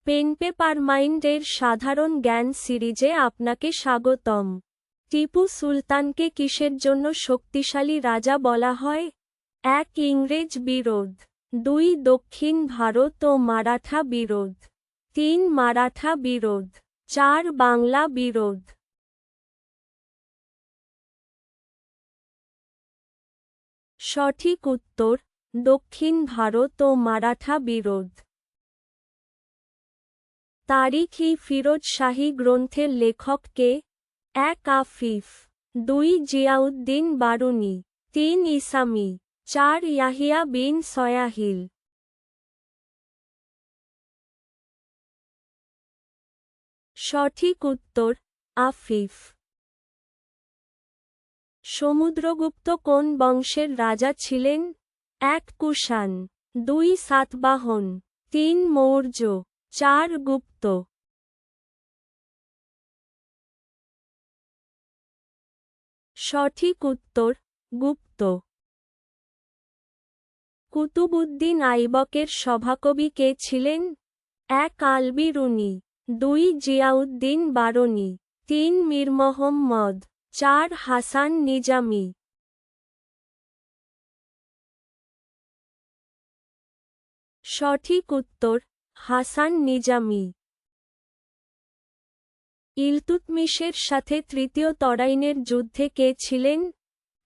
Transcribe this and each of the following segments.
Pen paper মাইন্ডের সাধারণ জ্ঞান সিরিজে আপনাকে স্বাগতম। টিপু সুলতানকে কিসের জন্য শক্তিশালী রাজা বলা হয়? ১. ইংরেজ বিরোধ। ২. দক্ষিণ ভারত ও মারাঠা বিরোধ। ৩. মারাঠা বিরোধ। ৪. বাংলা বিরোধ। সঠিক উত্তর, দক্ষিণ ভারত ও মারাঠা বিরোধ। তারিখ-ই-ফিরোজ শাহী গ্রন্থের লেখক কে? ১. আফিফ। ২. জিয়াউদ্দিন বারুনী। ৩. ইসামি। ৪. ইয়াহিয়া বিন সয়াহিল। সঠিক উত্তর, আফিফ। সমুদ্রগুপ্ত কোন বংশের রাজা ছিলেন? ১. কুষাণ। ২. সাতবাহন। ৩. মৌর্য। ৪. গুপ্ত। সঠিক উত্তর, গুপ্ত। কুতুবউদ্দিন আইবকের সভাকবি কে ছিলেন? ১. আল বিরুনী। ২. জিয়াউদ্দিন বারনী। ৩. মীর মোহাম্মদ। ৪. হাসান নিজামী। সঠিক উত্তর, হাসান নিজামী। ইলতুৎমিশের সাথে তৃতীয় তরাইনের যুদ্ধে কে ছিলেন?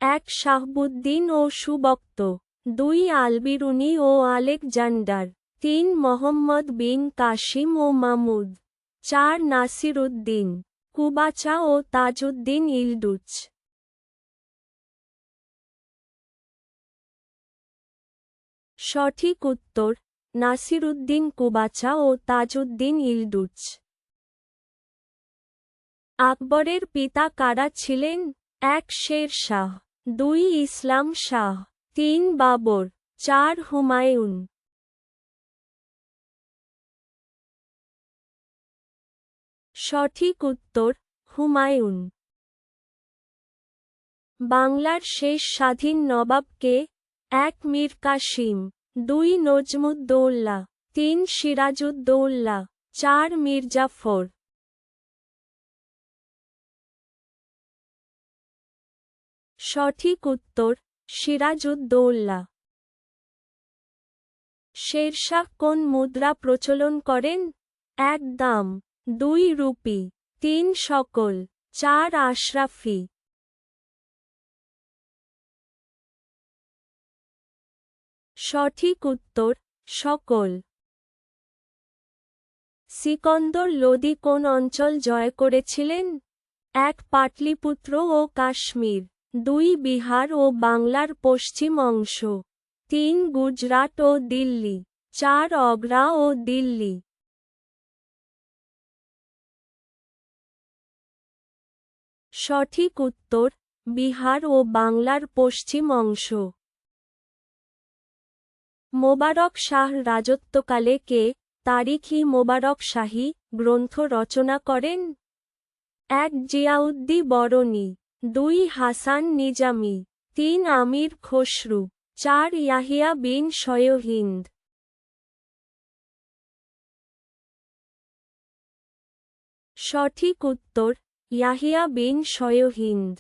১. শাহাবুদ্দিন ও সুবক্ত। ২. আল-বিরুনী ও আলেকজান্ডার। ৩. মোহাম্মদ বিন কাসিম ও মামুদ। ৪. নাসিরউদ্দিন কুবাচা ও তাজউদ্দিন ইলদুজ। সঠিক উত্তর, নাসিরউদ্দিন কুবাচা ও তাজউদ্দিন ইলদুজ। আকবরের পিতা কারা ছিলেন? ১. শের শাহ। ২. ইসলাম শাহ। ৩. বাবর। ৪. হুমায়ুন। সঠিক উত্তর, হুমায়ুন। বাংলার শেষ স্বাধীন নবাব কে? ১. মীর কাসিম। ২. নজমুদ্দৌলা। ৩. সিরাজউদ্দৌলা। ৪. মীরজাফর। সঠিক উত্তর, সিরাজউদ্দৌলা। শেরশাহ কোন মুদ্রা প্রচলন করেন? ১. দাম। ২. রুপি। ৩. সকল। ৪. আশরাফি। সঠিক উত্তর, সকল। সিকন্দর লোদি কোন অঞ্চল জয় করেছিলেন? ১. পাটলিপুত্র ও কাশ্মীর। ২. বিহার ও বাংলার পশ্চিম অংশ। ৩. গুজরাট ও দিল্লি। ৪. আগ্রা ও দিল্লি। সঠিক উত্তর, বিহার ও বাংলার পশ্চিম অংশ। মোবারক শাহ রাজত্বকালে কে তারিখ-ই-মোবারক শাহী গ্রন্থ রচনা করেন? ১. জিয়াউদ্দিন বরনী। ২. হাসান নিজামী। ৩. আমির খসরু। ৪. ইয়াহিয়া বিন সয়হিন্দ। সঠিক উত্তর, ইয়াহিয়া বিন সয়হিন্দ।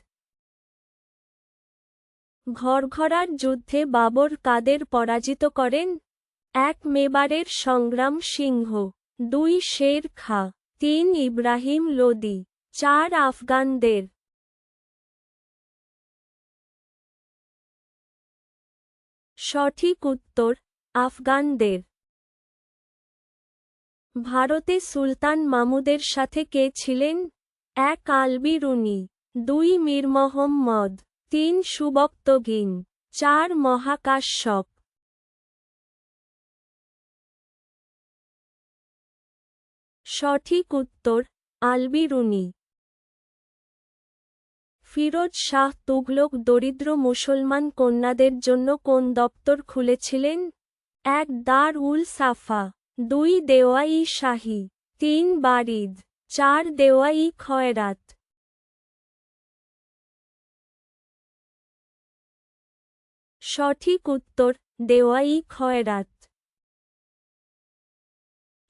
ঘরঘরার যুদ্ধে বাবর কাদের পরাজিত করেন? ১. মেবারের সংগ্রাম সিংহ। ২. শের খাঁ। ৩. ইব্রাহিম লোদি। ৪. আফগানদের। সঠিক উত্তর, আফগানদের। ভারতে সুলতান মামুদের সাথে কে ছিলেন? ১. আল-বিরুনী। ২. মীর মোহাম্মদ। ৩. সুবক্তগিন। ৪. মহাকাশ্যপ। সঠিক উত্তর, আল-বিরুনী। ফিরোজ শাহ তুঘলক দরিদ্র মুসলমান কন্যাদের জন্য কোন দপ্তর খুলেছিলেন? ১. দার-উল-সাফা। ২. দেওয়া-ই-শাহী। ৩. বারিদ। ৪. দেওয়া-ই-খয়রাত। সঠিক উত্তর, দেওয়া-ই-খয়রাত।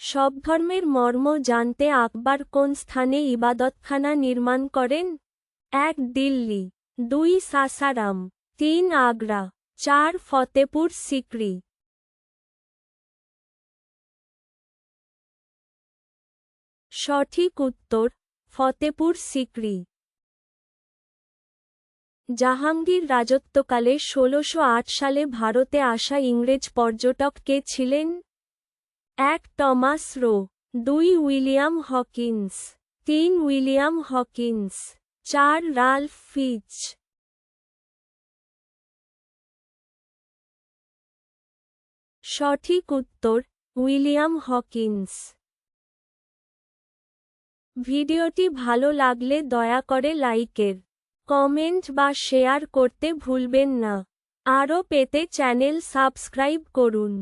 সব ধর্মের মর্ম জানতে আকবর কোন স্থানে ইবাদতখানা নির্মাণ করেন? 1 দিল্লি, 2 সাসারাম, 3 আগ্রা, 4 ফতেপুর সিক্রি। সঠিক উত্তর ফতেপুর সিক্রি। জাহাঙ্গীর রাজত্বকালে 1608 সালে ভারতে আসা ইংরেজ পর্যটক কে ছিলেন? 1 Thomas Roe, 2 William Hawkins, 3 William Hawkins, 4 Ralph ফিচ। সঠিক উত্তর উইলিয়াম হকিন্স। ভিডিওটি ভালো লাগলে দয়া করে লাইকের, কমেন্ট বা শেয়ার করতে ভুলবেন না। আরও পেতে চ্যানেল সাবস্ক্রাইব করুন।